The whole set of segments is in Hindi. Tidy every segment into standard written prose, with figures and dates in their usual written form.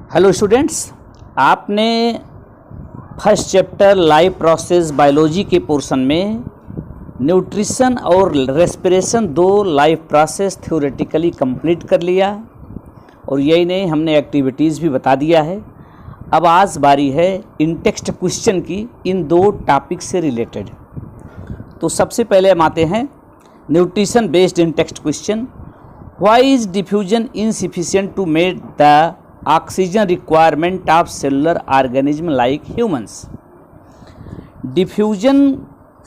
हेलो स्टूडेंट्स, आपने first chapter life process biology के पोर्शन में न्यूट्रिशन और रेस्पिरेशन दो लाइफ प्रोसेस थ्योरेटिकली कंप्लीट कर लिया और यही नहीं, हमने एक्टिविटीज़ भी बता दिया है। अब आज बारी है इन टेक्स्ट क्वेश्चन की इन दो टॉपिक से रिलेटेड। तो सबसे पहले हम आते हैं nutrition based in text question. Why is diffusion insufficient to meet the oxygen requirement of cellular organism like humans. Diffusion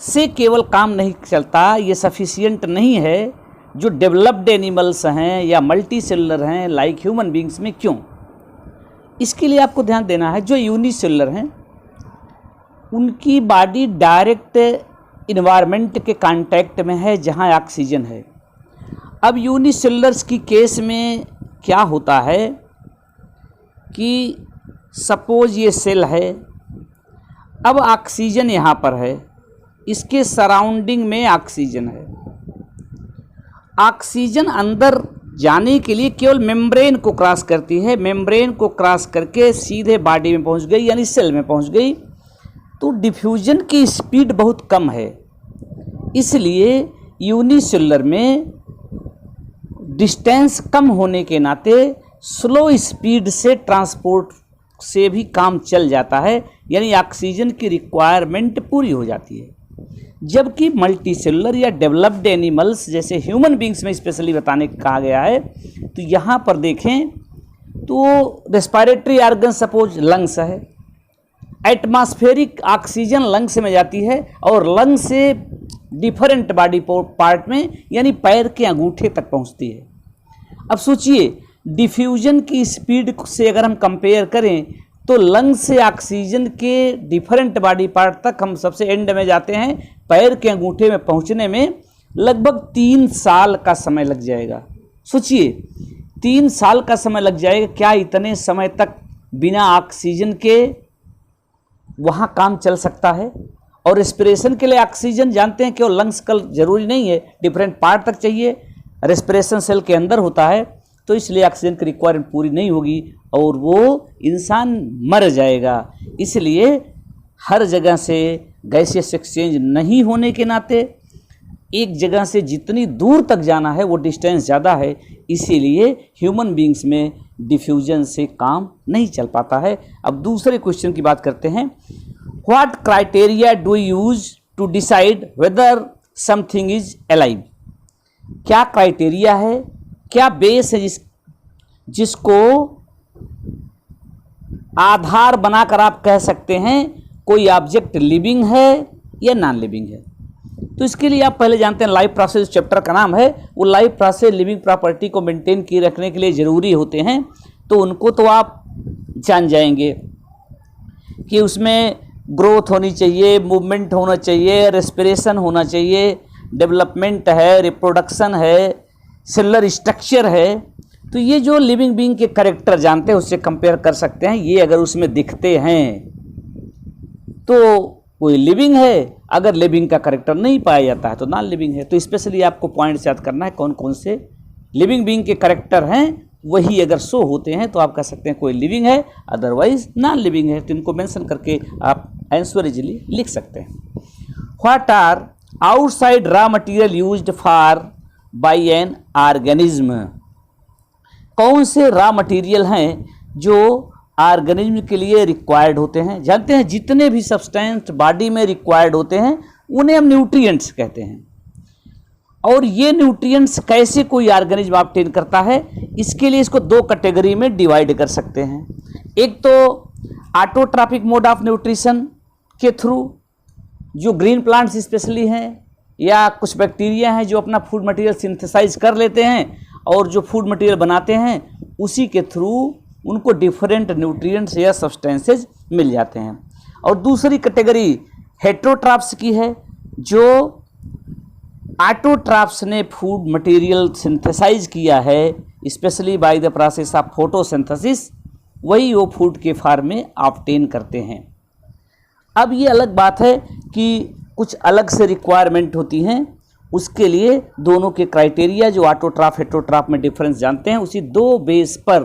से केवल काम नहीं चलता, ये सफिशिएंट नहीं है जो डेवलप्ड एनिमल्स हैं या मल्टी सेलुलर हैं लाइक ह्यूमन बींग्स में। क्यों? इसके लिए आपको ध्यान देना है, जो यूनिसेलुलर हैं उनकी बॉडी डायरेक्ट इन्वायरमेंट के कांटेक्ट में है जहां ऑक्सीजन है। अब यूनिसेलुलर्स की केस में क्या होता है कि सपोज ये सेल है, अब ऑक्सीजन यहाँ पर है, इसके सराउंडिंग में ऑक्सीजन है। ऑक्सीजन अंदर जाने के लिए केवल मेम्ब्रेन को क्रॉस करती है, मेम्ब्रेन को क्रॉस करके सीधे बॉडी में पहुँच गई, यानी सेल में पहुँच गई। तो डिफ्यूजन की स्पीड बहुत कम है, इसलिए यूनिसेलुलर में डिस्टेंस कम होने के नाते स्लो स्पीड से ट्रांसपोर्ट से भी काम चल जाता है, यानी ऑक्सीजन की रिक्वायरमेंट पूरी हो जाती है। जबकि मल्टी सेलुलर या डेवलप्ड एनिमल्स जैसे ह्यूमन बींग्स में स्पेशली बताने कहा गया है, तो यहाँ पर देखें तो रेस्पिरेटरी ऑर्गन सपोज लंग्स है, एटमॉस्फेरिक ऑक्सीजन लंग्स में जाती है और लंग्स से डिफरेंट बॉडी पार्ट में यानी पैर के अंगूठे तक पहुँचती है। अब सोचिए, डिफ्यूजन की स्पीड से अगर हम कंपेयर करें तो लंग्स से ऑक्सीजन के डिफरेंट बॉडी पार्ट तक हम सबसे एंड में जाते हैं, पैर के अंगूठे में पहुंचने में लगभग 3 साल का समय लग जाएगा। सोचिए, 3 साल का समय लग जाएगा। क्या इतने समय तक बिना ऑक्सीजन के वहाँ काम चल सकता है? और रेस्पिरेशन के लिए ऑक्सीजन जानते हैं केवल लंग्स का जरूरी नहीं है, डिफरेंट पार्ट तक चाहिए। रेस्पिरेशन सेल के अंदर होता है, तो इसलिए ऑक्सीजन की रिक्वायरमेंट पूरी नहीं होगी और वो इंसान मर जाएगा। इसलिए हर जगह से गैसियस एक्सचेंज नहीं होने के नाते एक जगह से जितनी दूर तक जाना है वो डिस्टेंस ज़्यादा है, इसीलिए ह्यूमन बींग्स में डिफ्यूजन से काम नहीं चल पाता है। अब दूसरे क्वेश्चन की बात करते हैं। What criteria do use to decide whether something is alive. क्या क्राइटेरिया है, क्या बेस है जिसको आधार बनाकर आप कह सकते हैं कोई ऑब्जेक्ट लिविंग है या नॉन लिविंग है? तो इसके लिए आप पहले जानते हैं लाइफ प्रोसेस चैप्टर का नाम है, वो लाइफ प्रोसेस लिविंग प्रॉपर्टी को मेंटेन किए रखने के लिए ज़रूरी होते हैं। तो उनको तो आप जान जाएंगे कि उसमें ग्रोथ होनी चाहिए, मूवमेंट होना चाहिए, रेस्पिरेशन होना चाहिए, डेवलपमेंट है, रिप्रोडक्शन है, सेलुलर स्ट्रक्चर है। तो ये जो लिविंग बीइंग के कैरेक्टर जानते हैं उससे कंपेयर कर सकते हैं। ये अगर उसमें दिखते हैं तो कोई लिविंग है, अगर लिविंग का कैरेक्टर नहीं पाया जाता है तो नॉन लिविंग है। तो स्पेशली आपको पॉइंट्स याद करना है कौन कौन से लिविंग बीइंग के कैरेक्टर हैं, वही अगर शो होते हैं तो आप कह सकते हैं कोई लिविंग है, अदरवाइज नॉन लिविंग है। तो इनको मेंशन करके आप आंसर इजीली लिख सकते हैं। What are outside raw material used for by an organism. कौन से रॉ मटेरियल हैं जो ऑर्गेनिज्म के लिए रिक्वायर्ड होते हैं? जानते हैं जितने भी सब्सटेंस बॉडी में रिक्वायर्ड होते हैं उन्हें हम न्यूट्रिएंट्स कहते हैं। और ये न्यूट्रिएंट्स कैसे कोई ऑर्गेनिज्म ऑब्टेन करता है, इसके लिए इसको दो कैटेगरी में डिवाइड कर सकते हैं। एक तो ऑटोट्रॉपिक मोड ऑफ न्यूट्रिशन के थ्रू, जो ग्रीन प्लांट्स स्पेशली हैं या कुछ बैक्टीरिया हैं जो अपना फूड मटेरियल सिंथेसाइज कर लेते हैं और जो फूड मटेरियल बनाते हैं उसी के थ्रू उनको डिफरेंट न्यूट्रिएंट्स या सब्सटेंसेस मिल जाते हैं। और दूसरी कैटेगरी हेटेरोट्रॉप्स की है, जो ऑटोट्रॉप्स ने फूड मटेरियल सिंथेसाइज किया है specially by the process of photosynthesis, वही वो फूड के फॉर्म में ऑब्टेन करते हैं। अब ये अलग बात है कि कुछ अलग से रिक्वायरमेंट होती हैं, उसके लिए दोनों के क्राइटेरिया जो ऑटोट्रॉफ हेटेरोट्रॉफ में डिफरेंस जानते हैं, उसी दो बेस पर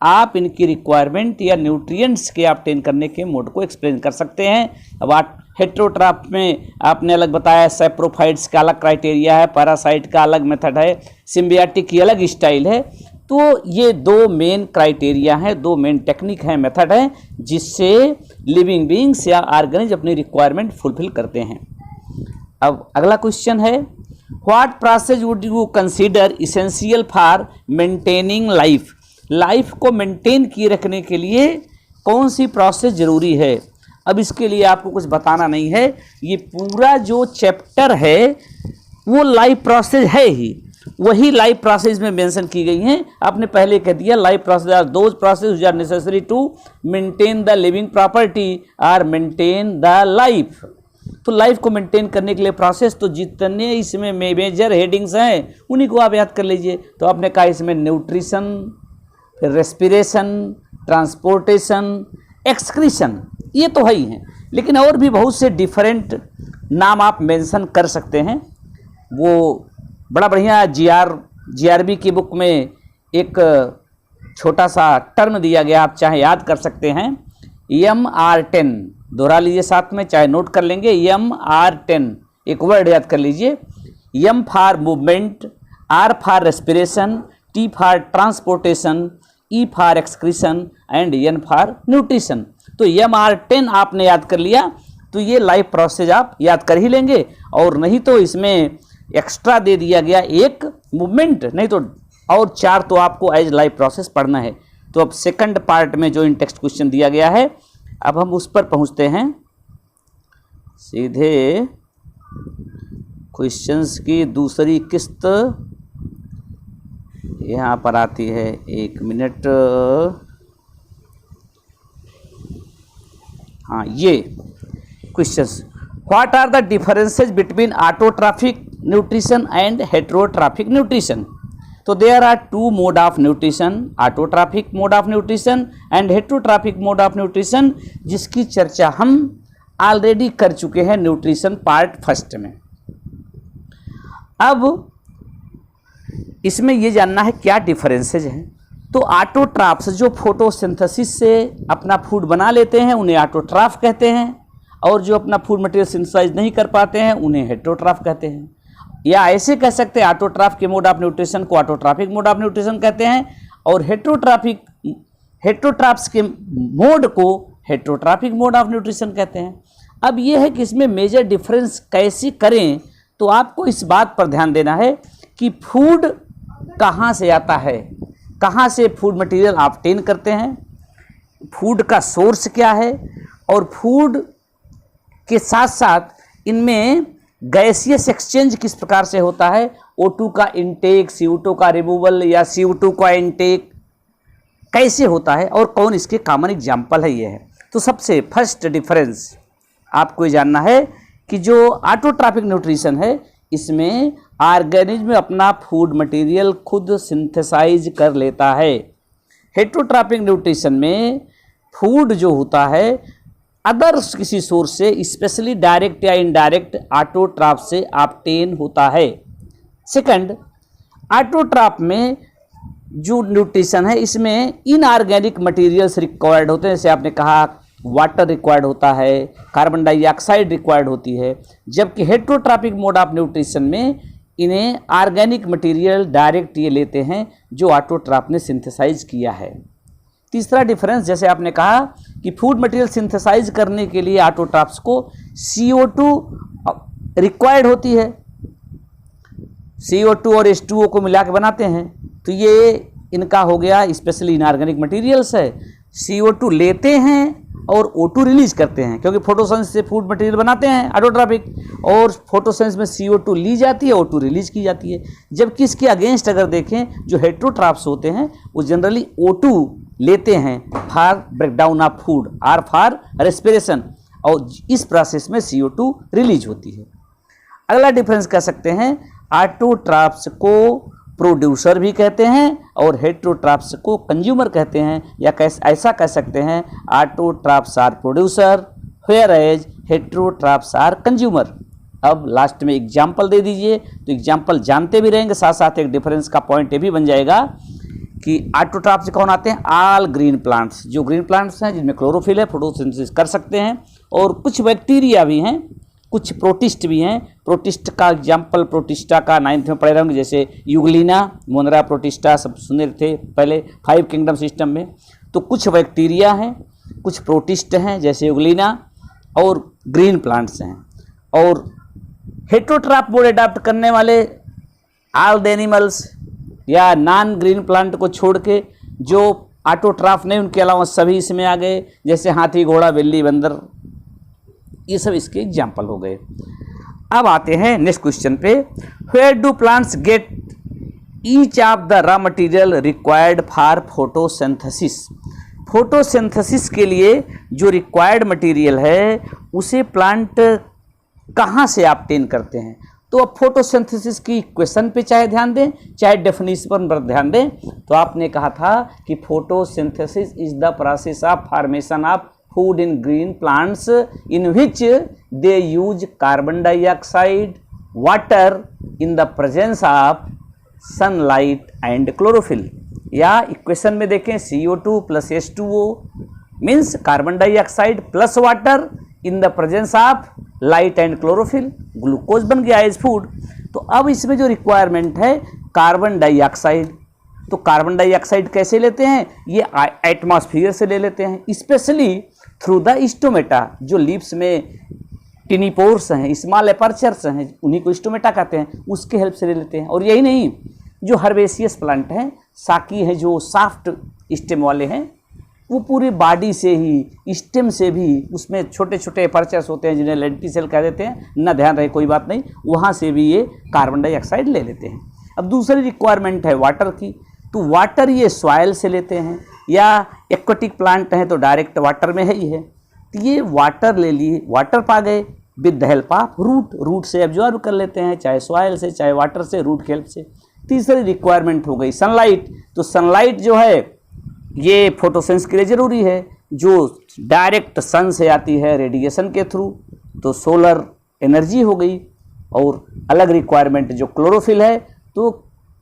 आप इनकी रिक्वायरमेंट या न्यूट्रिएंट्स के ऑब्टेन करने के मोड को एक्सप्लेन कर सकते हैं। अब आप हेटेरोट्रॉफ में आपने अलग बताया, सैप्रोफाइट्स का अलग क्राइटेरिया है, पैरासाइट का अलग मेथड है, सिम्बियाटिक की अलग स्टाइल है। तो ये दो मेन क्राइटेरिया हैं, दो मेन टेक्निक हैं, मेथड हैं, जिससे लिविंग बीइंग्स या ऑर्गेनिज्म अपनी रिक्वायरमेंट फुलफिल करते हैं। अब अगला क्वेश्चन है, what process would you consider essential for maintaining life? Life को मेंटेन किए रखने के लिए कौन सी प्रोसेस जरूरी है? अब इसके लिए आपको कुछ बताना नहीं है, ये पूरा जो चैप्टर है वो लाइफ प्रोसेस है ही, वही लाइफ प्रोसेस में मेंशन की गई हैं। आपने पहले कह दिया life process are those process which are necessary to maintain the living property or maintain the life. तो लाइफ को मेंटेन करने के लिए प्रोसेस, तो जितने इसमें मेजर हेडिंग्स हैं उन्हीं को आप याद कर लीजिए। तो आपने कहा इसमें न्यूट्रिशन, फिर रेस्पिरेशन, ट्रांसपोर्टेशन, एक्सक्रीशन, ये तो है ही हैं, लेकिन और भी बहुत से डिफरेंट नाम आप मेंशन कर सकते हैं। वो बड़ा बढ़िया जीआरबी की बुक में एक छोटा सा टर्म दिया गया, आप चाहे याद कर सकते हैं, MR10, दोहरा लीजिए साथ में, चाहे नोट कर लेंगे, MR10 एक वर्ड याद कर लीजिए। M for movement, R for respiration, T for transportation, E for excretion and N for nutrition. तो MR10 आपने याद कर लिया तो ये लाइफ प्रोसेस आप याद कर ही लेंगे, और नहीं तो इसमें एक्स्ट्रा दे दिया गया एक मूवमेंट, नहीं तो और 4 तो आपको एज लाइफ प्रोसेस पढ़ना है। तो अब सेकंड पार्ट में जो इन टेक्स्ट क्वेश्चन दिया गया है, अब हम उस पर पहुंचते हैं। सीधे क्वेश्चंस की दूसरी किस्त यहाँ पर आती है, 1 मिनट। हाँ, ये questions, what are the differences between autotrophic nutrition and heterotrophic nutrition? तो there are 2 mode of nutrition, autotrophic mode of nutrition and heterotrophic mode of nutrition, जिसकी चर्चा हम ऑलरेडी कर चुके हैं न्यूट्रिशन पार्ट फर्स्ट में। अब इसमें ये जानना है क्या डिफरेंसेज हैं। तो ऑटोट्रॉफ्स जो फोटोसिंथेसिस से अपना फूड बना लेते हैं उन्हें ऑटोट्रॉफ कहते हैं, और जो अपना फूड मटेरियल सिंथेसाइज नहीं कर पाते हैं उन्हें हेटेरोट्रॉफ कहते हैं। या ऐसे कह सकते हैं ऑटोट्रॉफ के मोड ऑफ न्यूट्रिशन को ऑटोट्रॉफिक मोड ऑफ न्यूट्रिशन कहते हैं, और हेटेरोट्रॉफ्स के मोड को हेटेरोट्रॉफिक मोड ऑफ न्यूट्रिशन कहते हैं। अब ये है कि इसमें मेजर डिफरेंस कैसे करें, तो आपको इस बात पर ध्यान देना है कि फूड कहाँ से आता है, कहाँ से फूड मटेरियल ऑब्टेन करते हैं, फूड का सोर्स क्या है, और फूड के साथ साथ इनमें गैसियस एक्सचेंज किस प्रकार से होता है, O2 का इनटेक, CO2 का रिमूवल या CO2 का इनटेक कैसे होता है, और कौन इसके कॉमन एग्जाम्पल है, ये है। तो सबसे फर्स्ट डिफरेंस आपको ये जानना है कि जो ऑटोट्रॉफिक न्यूट्रिशन है इसमें ऑर्गेनिज्म अपना फूड मटेरियल खुद सिंथेसाइज कर लेता है। हेटेरोट्रॉफिक न्यूट्रिशन में फूड जो होता है अदर किसी सोर्स से, स्पेशली डायरेक्ट या इनडायरेक्ट ऑटोट्रॉफ से ऑब्टेन होता है। सेकंड, ऑटोट्रॉफ में जो न्यूट्रिशन है इसमें इनऑर्गेनिक मटेरियल्स रिक्वायर्ड होते हैं, जैसे आपने कहा वाटर रिक्वायर्ड होता है, कार्बन डाइऑक्साइड रिक्वायर्ड होती है, जबकि हेटेरोट्रॉफिक मोड ऑफ न्यूट्रिशन में इन्हें ऑर्गेनिक मटेरियल डायरेक्ट ये लेते हैं जो ऑटोट्रॉफ ने सिंथेसाइज किया है। तीसरा डिफरेंस, जैसे आपने कहा कि फूड मटेरियल सिंथेसाइज करने के लिए ऑटोट्रॉफ्स को CO2 रिक्वायर्ड होती है, CO2 और H2O को मिला के बनाते हैं, तो ये इनका हो गया स्पेशली इनऑर्गेनिक मटेरियल्स है। CO2 लेते हैं और O2 रिलीज करते हैं, क्योंकि फोटोसिंथेसिस से फूड मटेरियल बनाते हैं ऑटोट्रॉफिक, और फोटोसिंथेसिस में CO2 ली जाती है, O2 रिलीज की जाती है। जबकि इसके अगेंस्ट अगर देखें जो हेटेरोट्रॉफ्स होते हैं वो जनरली O2 लेते हैं फॉर ब्रेकडाउन ऑफ फूड और फॉर रेस्पिरेशन, और इस प्रोसेस में CO2 रिलीज होती है। अगला डिफरेंस कह सकते हैं ऑटोट्रॉफ्स को प्रोड्यूसर भी कहते हैं और हेटेरोट्रॉफ्स को कंज्यूमर कहते हैं, या ऐसा कह सकते हैं autotrophs are producer whereas heterotrophs are consumer. अब लास्ट में एग्जाम्पल दे दीजिए, तो एग्जाम्पल जानते भी रहेंगे, साथ साथ एक डिफरेंस का पॉइंट ये भी बन जाएगा कि ऑटोट्रॉफ से कौन आते हैं, ऑल ग्रीन प्लांट्स, जो ग्रीन प्लांट्स हैं जिनमें क्लोरोफिल है, फोटोसिंथेसिस कर सकते हैं। और कुछ बैक्टीरिया भी हैं, कुछ प्रोटिस्ट भी हैं। प्रोटिस्ट का एग्जाम्पल प्रोटिस्टा का 9th में पढ़े रहेंगे, जैसे यूग्लिना, मोनरा प्रोटिस्टा, सब सुने थे पहले 5 किंगडम सिस्टम में। तो कुछ बैक्टीरिया हैं, कुछ प्रोटिस्ट हैं जैसे यूग्लिना, और ग्रीन प्लांट्स हैं। और हेटेरोट्रॉफ मोड अडाप्ट करने वाले ऑल द एनिमल्स या नॉन ग्रीन प्लांट को छोड़ के जो ऑटोट्रॉफ नहीं उनके अलावा सभी इसमें आ गए, जैसे हाथी, घोड़ा, बिल्ली, बंदर, ये सब इसके एग्जाम्पल हो गए। अब आते हैं नेक्स्ट क्वेश्चन पे, where do plants get each of the raw material required for photosynthesis. Photosynthesis के लिए जो रिक्वायर्ड मटेरियल है उसे प्लांट कहाँ से ऑब्टेन करते हैं। तो अब फोटोसिंथेसिस की इक्वेशन पे चाहे ध्यान दें चाहे डेफिनेशन पर ध्यान दें, तो आपने कहा था कि photosynthesis is the process of formation of food in green plants in which they use carbon dioxide, water in the presence of sunlight and chlorophyll. या इक्वेशन में देखें CO2 plus H2O means carbon dioxide plus water in the presence of light and chlorophyll, glucose बन गया एज फूड। तो अब इसमें जो रिक्वायरमेंट है कार्बन डाइऑक्साइड, तो कार्बन डाइऑक्साइड कैसे लेते हैं, ये एटमॉस्फेयर से ले लेते हैं, स्पेशली थ्रू द स्टोमेटा, जो लीव्स में टिनीपोर्स हैं, स्मॉल एपर्चर्स हैं, उन्हीं को स्टोमेटा कहते हैं, उसके हेल्प से ले लेते हैं। और यही नहीं, जो हर्बेसियस प्लांट हैं, साकी हैं, जो सॉफ्ट स्टेम वाले हैं, वो पूरी बॉडी से ही, स्टेम से भी, उसमें छोटे छोटे एपर्चर्स होते हैं जिन्हें लेंटिसेल कह देते हैं, ना ध्यान रहे कोई बात नहीं, वहाँ से भी ये कार्बन डाइऑक्साइड ले लेते हैं। अब दूसरी रिक्वायरमेंट है वाटर की, तो वाटर ये सॉइल से लेते हैं, या एक्वेटिक प्लांट हैं तो डायरेक्ट वाटर में है ही है, तो ये वाटर ले लिए, वाटर पा गए with the help of root से एब्जॉर्ब कर लेते हैं, चाहे सॉइल से चाहे वाटर से, रूट की हेल्प से। तीसरी रिक्वायरमेंट हो गई सनलाइट, तो सनलाइट जो है ये फोटोसेंस के लिए ज़रूरी है, जो डायरेक्ट सन से आती है रेडिएशन के थ्रू, तो सोलर एनर्जी हो गई। और अलग रिक्वायरमेंट जो क्लोरोफिल है, तो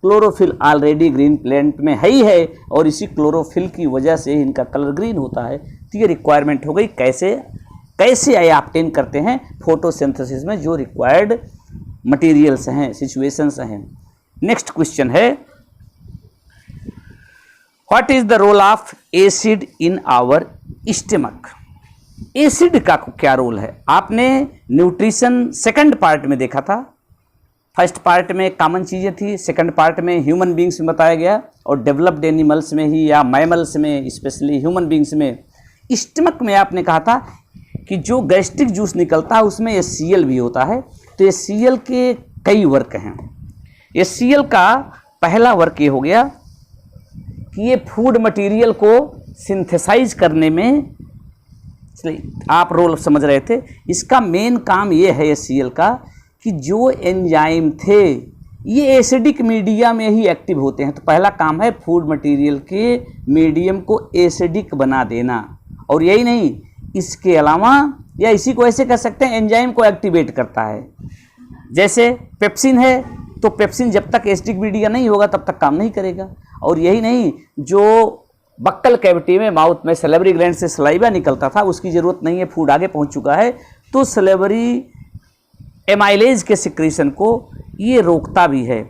क्लोरोफिल ऑलरेडी ग्रीन प्लांट में है ही है, और इसी क्लोरोफिल की वजह से इनका कलर ग्रीन होता है। तो ये रिक्वायरमेंट हो गई कैसे ये ऑब्टेन करते हैं फोटोसिंथेसिस में जो रिक्वायर्ड मटेरियल्स हैं, सिचुएशंस हैं। नेक्स्ट क्वेश्चन है, what is the role of acid in our stomach. Acid का क्या रोल है, आपने न्यूट्रिशन सेकंड पार्ट में देखा था। फर्स्ट पार्ट में कॉमन चीज़ें थी, सेकंड पार्ट में ह्यूमन बींग्स में बताया गया, और डेवलप्ड एनिमल्स में ही या मैमल्स में, स्पेशली ह्यूमन बींग्स में। स्टमक में आपने कहा था कि जो गैस्ट्रिक जूस निकलता है उसमें HCl भी होता है। तो HCl के कई वर्क हैं। HCl का पहला वर्क ये हो गया कि ये फूड मटेरियल को सिंथेसाइज करने में, आप रोल समझ रहे थे, इसका मेन काम ये है HCl का कि जो एंजाइम थे ये एसिडिक मीडिया में ही एक्टिव होते हैं। तो पहला काम है फूड मटेरियल के मीडियम को एसिडिक बना देना। और यही नहीं, इसके अलावा, या इसी को ऐसे कह सकते हैं, एंजाइम को एक्टिवेट करता है। जैसे पेप्सिन है, तो पेप्सिन जब तक एसिडिक मीडिया नहीं होगा तब तक काम नहीं करेगा। और यही नहीं, जो बक्कल कैविटी में, माउथ में सलेवरी ग्लैंड से सलाइवा निकलता था, उसकी ज़रूरत नहीं है, फूड आगे पहुंच चुका है, तो सलेवरी एमाइलेज के सिक्रीशन को ये रोकता भी है।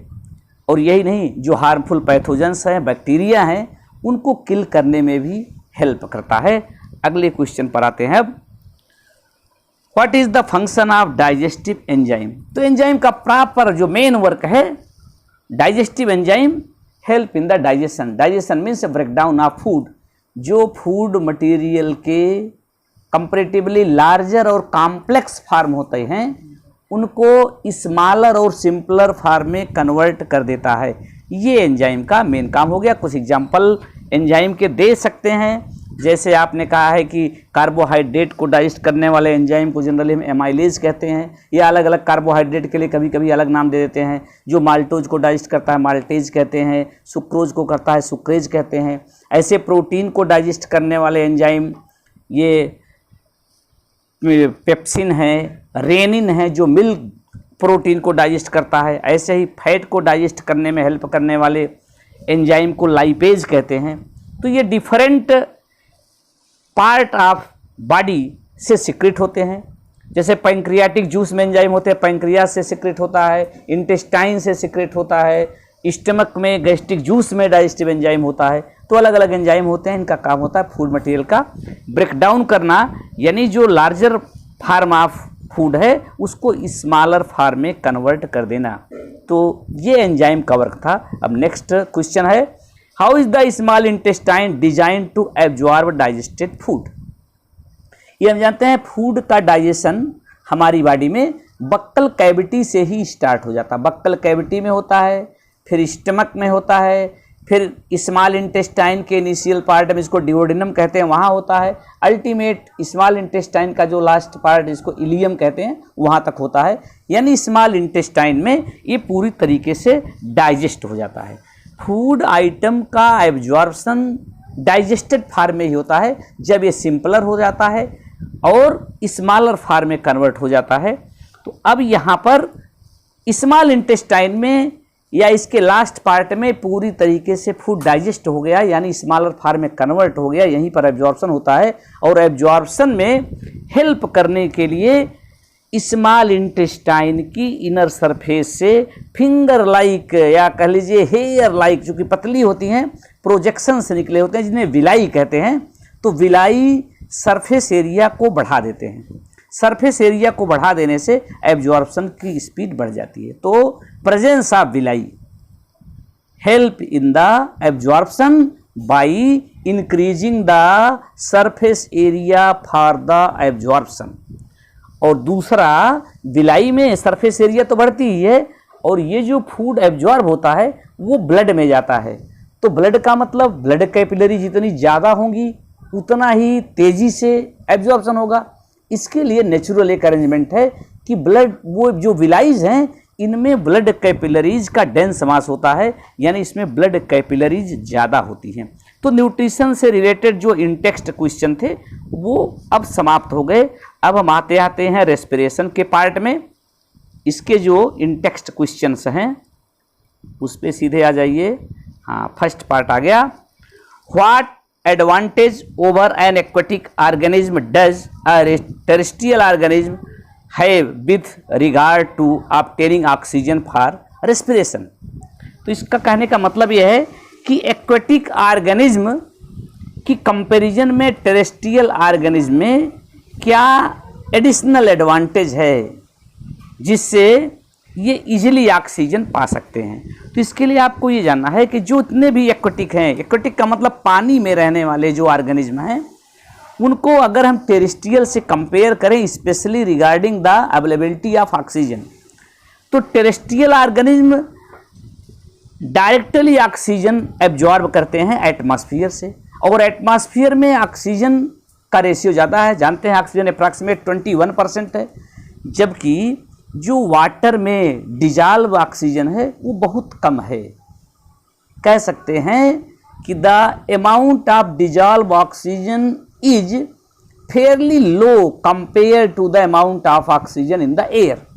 और यही नहीं, जो हार्मफुल पैथोजेंस हैं, बैक्टीरिया हैं, उनको किल करने में भी हेल्प करता है। अगले क्वेश्चन पर आते हैं अब, what is the function of digestive enzyme. तो एंजाइम का प्रॉपर जो मेन वर्क है, digestive enzyme help in the digestion. Digestion means breakdown of food. जो फूड मटेरियल के कंपैरेटिवली लार्जर और कॉम्प्लेक्स फार्म होते हैं उनको स्मॉलर और सिंपलर फार्म में कन्वर्ट कर देता है। ये एंजाइम का मेन काम हो गया। कुछ एग्जांपल एंजाइम के दे सकते हैं, जैसे आपने कहा है कि कार्बोहाइड्रेट को डाइजेस्ट करने वाले एंजाइम को जनरली हम एमाइलेज कहते हैं, या अलग अलग कार्बोहाइड्रेट के लिए कभी कभी अलग नाम दे देते हैं। जो माल्टोज को डाइजेस्ट करता है माल्टेज कहते हैं, सुक्रोज को करता है सुक्रेज कहते हैं। ऐसे प्रोटीन को डाइजेस्ट करने वाले एंजाइम ये पेप्सिन है, रेनिन है जो मिल्क प्रोटीन को डाइजेस्ट करता है। ऐसे ही फैट को डाइजेस्ट करने में हेल्प करने वाले एंजाइम को लाइपेज कहते हैं। तो ये डिफरेंट पार्ट ऑफ बॉडी से सिक्रेट होते हैं। जैसे पैंक्रियाटिक जूस में एंजाइम होते हैं, पैंक्रियास से सिक्रेट होता है, इंटेस्टाइन से सिक्रेट होता है, स्टमक में गैस्ट्रिक जूस में डाइजेस्टिव एंजाइम होता है। तो अलग अलग एंजाइम होते हैं, इनका काम होता है फूड मटेरियल का ब्रेकडाउन करना, यानी जो लार्जर फार्म ऑफ फूड है उसको स्मॉलर फार्म में कन्वर्ट कर देना। तो ये एंजाइम का वर्क था। अब नेक्स्ट क्वेश्चन है, how is the small intestine design to absorb digested food. ये हम जानते हैं फूड का डाइजेशन हमारी बॉडी में बक्कल कैविटी से ही स्टार्ट हो जाता है। बक्कल कैविटी में होता है, फिर स्टमक में होता है, फिर स्मॉल इंटेस्टाइन के इनिशियल पार्ट में, इसको डिओडिनम कहते हैं, वहाँ होता है। अल्टीमेट स्मॉल इंटेस्टाइन का जो लास्ट पार्ट जिसको इलियम कहते हैं वहाँ तक होता है। यानी स्मॉल इंटेस्टाइन में ये पूरी तरीके से डाइजेस्ट हो जाता है। फूड आइटम का एब्जॉर्प्शन डाइजेस्टेड फार्म में ही होता है। जब ये सिंपलर हो जाता है और स्मॉलर फार्म में कन्वर्ट हो जाता है, तो अब यहाँ पर स्मॉल इंटेस्टाइन में या इसके लास्ट पार्ट में पूरी तरीके से फूड डाइजेस्ट हो गया, यानी स्मॉलर फार्म में कन्वर्ट हो गया, यहीं पर एब्जॉर्प्शन होता है। और एब्जॉर्प्शन में हेल्प करने के लिए स्मॉल इंटेस्टाइन की इनर सरफेस से फिंगर लाइक या कह लीजिए हेयर लाइक, जो कि पतली होती हैं, प्रोजेक्शन से निकले होते हैं, जिन्हें विलाई कहते हैं। तो विलाई सरफेस एरिया को बढ़ा देते हैं। सरफेस एरिया को बढ़ा देने से एब्जॉर्प्शन की स्पीड बढ़ जाती है। तो presence of villi help in the absorption by increasing the surface area for the absorption. और दूसरा, विलाई में सरफेस एरिया तो बढ़ती ही है, और ये जो फूड एब्जॉर्ब होता है वो ब्लड में जाता है। तो ब्लड का मतलब ब्लड कैपिलरी जितनी ज़्यादा होंगी उतना ही तेज़ी से एब्जॉर्प्शन होगा। इसके लिए नेचुरल एक अरेंजमेंट है कि ब्लड, वो जो विलाइज हैं इनमें ब्लड कैपिलरीज का डेंस मास होता है, यानी इसमें ब्लड कैपिलरीज ज़्यादा होती हैं। तो न्यूट्रिशन से रिलेटेड जो इंटेक्स्ट क्वेश्चन थे वो अब समाप्त हो गए। अब हम आते हैं रेस्पिरेशन के पार्ट में। इसके जो इंटेक्स्ट क्वेश्चंस हैं उस पर सीधे आ जाइए। हाँ, फर्स्ट पार्ट आ गया, what advantage over an aquatic organism does a terrestrial organism have with regard to obtaining oxygen for respiration. तो इसका कहने का मतलब यह है कि एक्वेटिक ऑर्गेनिज्म की कंपैरिजन में टेरेस्ट्रियल ऑर्गेनिज्म में क्या एडिशनल एडवांटेज है जिससे ये इजीली ऑक्सीजन पा सकते हैं। तो इसके लिए आपको ये जानना है कि जो इतने भी एक्वेटिक हैं, एक्वेटिक का मतलब पानी में रहने वाले जो ऑर्गेनिज्म हैं, उनको अगर हम टेरेस्ट्रियल से कंपेयर करें, specially regarding the availability of oxygen, तो terrestrial organism directly oxygen absorb करते हैं एटमॉस्फेयर से, और एटमॉस्फेयर में ऑक्सीजन का रेशियो ज़्यादा है। जानते हैं ऑक्सीजन अप्रॉक्सीमेट 21% है, जबकि जो वाटर में डिजॉल्व ऑक्सीजन है वो बहुत कम है। कह सकते हैं कि the amount of dissolve oxygen is fairly low compare to the amount of oxygen in the air.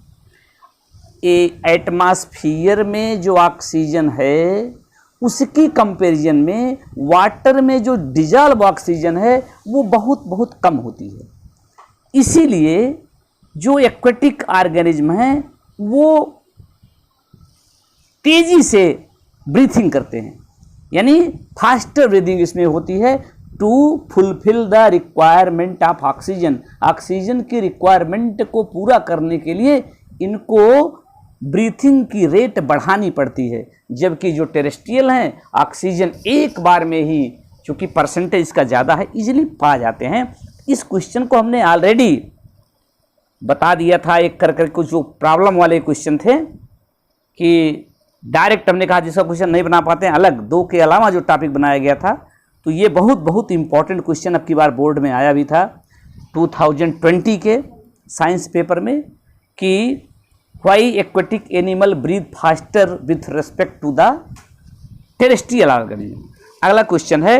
Atmosphere में जो ऑक्सीजन है उसकी कंपैरिजन में वाटर में जो डिजॉल्व ऑक्सीजन है वो बहुत बहुत कम होती है। इसीलिए जो एक्वेटिक ऑर्गेनिज्म हैं वो तेजी से ब्रीथिंग करते हैं, यानी फास्टर ब्रीदिंग इसमें होती है to fulfil the requirement of oxygen. Oxygen की रिक्वायरमेंट को पूरा करने के लिए इनको ब्रीथिंग की रेट बढ़ानी पड़ती है, जबकि जो टेरेस्ट्रियल हैं ऑक्सीजन एक बार में ही, चूँकि परसेंटेज इसका ज़्यादा है, इजीली पा जाते हैं। इस क्वेश्चन को हमने ऑलरेडी बता दिया था एक कर कुछ जो प्रॉब्लम वाले क्वेश्चन थे कि डायरेक्ट हमने कहा जिसका क्वेश्चन नहीं बना पाते हैं, अलग दो के अलावा जो टॉपिक बनाया गया था। तो ये बहुत बहुत इंपॉर्टेंट क्वेश्चन अब की बार बोर्ड में आया भी था 2020 के साइंस पेपर में कि why aquatic animal breathe faster with respect to the terrestrial organism. अगला क्वेश्चन है,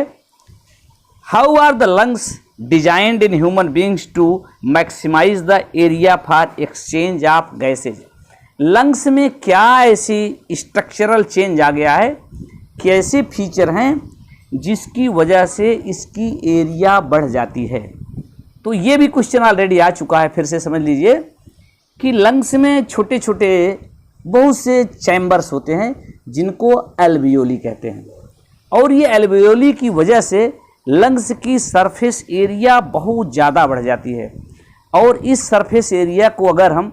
how are the lungs designed in human beings to maximise the area for exchange of gases. Lungs में क्या ऐसी स्ट्रक्चरल चेंज आ गया है कि ऐसे फीचर हैं जिसकी वजह से इसकी एरिया बढ़ जाती है। तो ये भी क्वेश्चन ऑलरेडी आ चुका है, फिर से समझ लीजिए कि लंग्स में छोटे छोटे बहुत से चैम्बर्स होते हैं जिनको एल्वियोली कहते हैं, और ये एल्वियोली की वजह से लंग्स की सरफेस एरिया बहुत ज़्यादा बढ़ जाती है। और इस सरफेस एरिया को अगर हम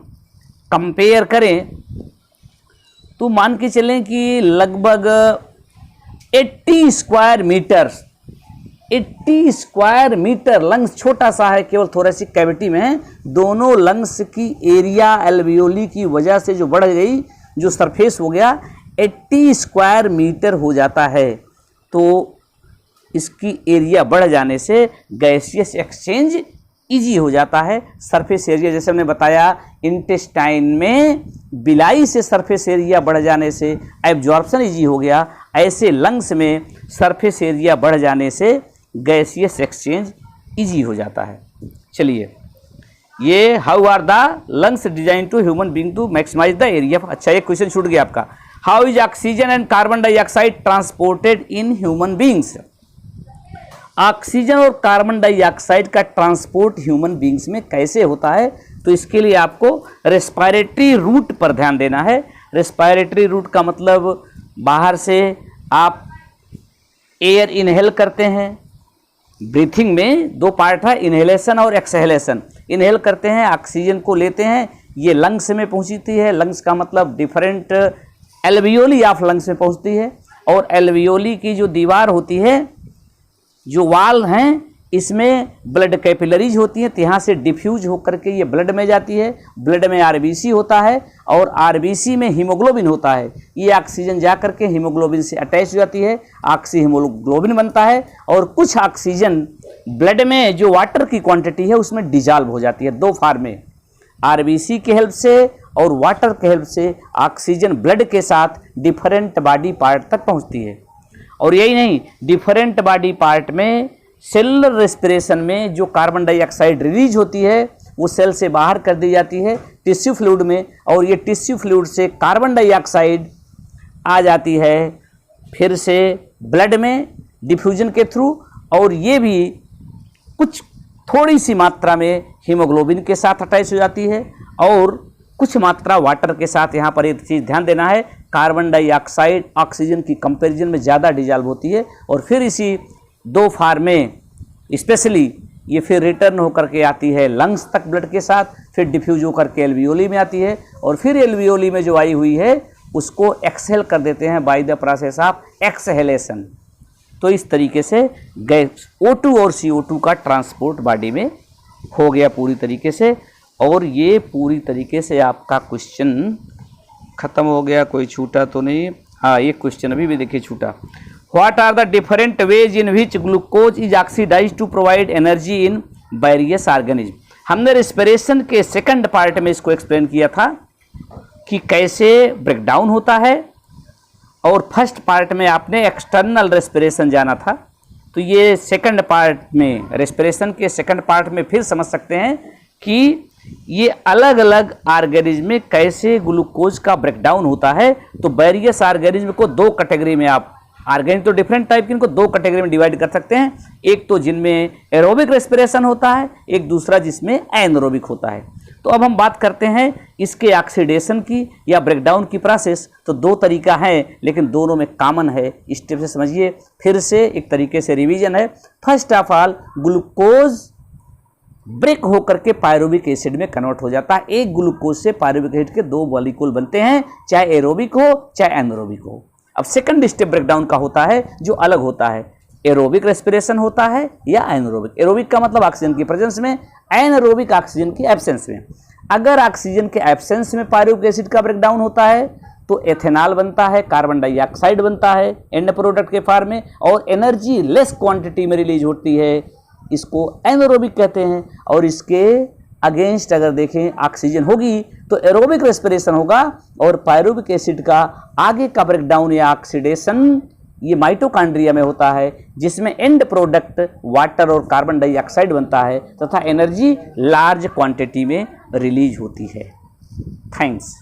कंपेयर करें तो मान के चलें कि लगभग 80 square metre, 80 square metre, lungs छोटा सा है, केवल थोरेसिक कैविटी में है, दोनों लंग्स की एरिया एल्वियोली की वजह से जो बढ़ गई, जो सरफेस हो गया 80 स्क्वायर मीटर हो जाता है। तो इसकी एरिया बढ़ जाने से गैसियस एक्सचेंज इजी हो जाता है। सरफेस एरिया जैसे हमने बताया इंटेस्टाइन में बिलाई से सरफेस एरिया बढ़ जाने से एब्जॉर्प्शन इजी हो गया, ऐसे लंग्स में सरफेस एरिया बढ़ जाने से गैसियस एक्सचेंज इजी हो जाता है। चलिए, ये how are the lungs design to human being to maximise the area. अच्छा, एक क्वेश्चन छूट गया आपका, how is oxygen and carbon dioxide transported in human beings. Oxygen और कार्बन डाइऑक्साइड का ट्रांसपोर्ट ह्यूमन बीइंग्स में कैसे होता है, तो इसके लिए आपको रेस्पिरेटरी रूट पर ध्यान देना है। रेस्पिरेटरी रूट का मतलब बाहर से आप एयर इनहेल करते हैं। ब्रीथिंग में दो पार्ट है, इनहेलेशन और एक्सहेलेशन। इनहेल करते हैं, ऑक्सीजन को लेते हैं, ये लंग्स में पहुंचती है। लंग्स का मतलब डिफरेंट एल्वियोली ऑफ लंग्स में पहुंचती है, और एल्वियोली की जो दीवार होती है, जो वाल हैं, इसमें ब्लड कैपिलरीज होती हैं, तो यहाँ से डिफ्यूज होकर के ये ब्लड में जाती है। ब्लड में आरबीसी होता है, और आरबीसी में हीमोग्लोबिन होता है। ये ऑक्सीजन जा करके हीमोग्लोबिन से अटैच हो जाती है, ऑक्सी हीमोग्लोबिन बनता है, और कुछ ऑक्सीजन ब्लड में जो वाटर की क्वांटिटी है उसमें डिजॉल्व हो जाती है। दो फॉर्म में, आरबीसी की हेल्प से और वाटर के हेल्प से ऑक्सीजन ब्लड के साथ डिफरेंट बॉडी पार्ट तक पहुँचती है। और यही नहीं, डिफरेंट बॉडी पार्ट में सेलुलर रेस्पिरेशन में जो कार्बन डाइऑक्साइड रिलीज होती है वो सेल से बाहर कर दी जाती है टिश्यू फ्लूइड में, और ये टिश्यू फ्लूइड से कार्बन डाइऑक्साइड आ जाती है फिर से ब्लड में डिफ्यूजन के थ्रू, और ये भी कुछ थोड़ी सी मात्रा में हीमोग्लोबिन के साथ अटैच हो जाती है, और कुछ मात्रा वाटर के साथ। यहाँ पर एक चीज़ ध्यान देना है, कार्बन डाइऑक्साइड ऑक्सीजन की कंपैरिजन में ज़्यादा डिजॉल्व होती है, और फिर इसी दो फार्म में स्पेशली ये फिर रिटर्न होकर के आती है लंग्स तक ब्लड के साथ, फिर डिफ्यूज होकर के एल्वियोली में आती है, और फिर एल्वियोली में जो आई हुई है उसको एक्सहेल कर देते हैं by the process of exhalation. तो इस तरीके से गैस O2 और CO2 का ट्रांसपोर्ट बॉडी में हो गया पूरी तरीके से। और ये पूरी तरीके से आपका क्वेश्चन खत्म हो गया, कोई छूटा तो नहीं। हाँ, एक क्वेश्चन अभी भी देखिए छूटा, what are the different ways in which glucose is oxidise to provide energy in various organism. हमने रेस्पिरेशन के सेकंड पार्ट में इसको एक्सप्लेन किया था कि कैसे ब्रेकडाउन होता है, और फर्स्ट पार्ट में आपने एक्सटर्नल रेस्पिरेशन जाना था। तो ये सेकंड पार्ट में, रेस्पिरेशन के सेकंड पार्ट में फिर समझ सकते हैं कि ये अलग अलग ऑर्गेनिज्म में कैसे ग्लूकोज का ब्रेकडाउन होता है। तो वेरियस ऑर्गेनिज्म को दो कैटेगरी में, आप ऑर्गेनिज्म तो डिफरेंट टाइप के, इनको दो कैटेगरी में डिवाइड कर सकते हैं। एक तो जिनमें एरोबिक रेस्पिरेशन होता है, एक दूसरा जिसमें एनरोबिक होता है। तो अब हम बात करते हैं इसके ऑक्सीडेशन की या ब्रेकडाउन की प्रोसेस। तो दो तरीका है, लेकिन दोनों में कॉमन है, स्टेप से समझिए। फिर से एक तरीके से रिवीजन है। First of all, glucose break होकर के पायरुविक एसिड में कन्वर्ट हो जाता है। एक ग्लूकोज से पायरुविक एसिड के दो मॉलिक्यूल बनते हैं, चाहे एरोबिक हो चाहे एनरोबिक हो। अब सेकंड स्टेप ब्रेकडाउन का होता है जो अलग होता है, एरोबिक रेस्पिरेशन होता है या एनरोबिक। एरोबिक का मतलब ऑक्सीजन की प्रेजेंस में, एनरोबिक ऑक्सीजन की एब्सेंस में। अगर ऑक्सीजन के एब्सेंस में पायरुविक एसिड का ब्रेकडाउन होता है तो एथेनॉल बनता है, कार्बन डाइऑक्साइड बनता है एंड प्रोडक्ट के फॉर्म में, और एनर्जी लेस क्वांटिटी में रिलीज होती है, इसको एनरोबिक कहते हैं। और इसके अगेंस्ट अगर देखें ऑक्सीजन होगी तो एरोबिक रेस्पिरेशन होगा, और पायरुविक एसिड का आगे का ब्रेकडाउन या ऑक्सीडेशन ये माइटोकॉन्ड्रिया में होता है, जिसमें एंड प्रोडक्ट वाटर और कार्बन डाइऑक्साइड बनता है तथा एनर्जी लार्ज क्वांटिटी में रिलीज होती है। थैंक्स।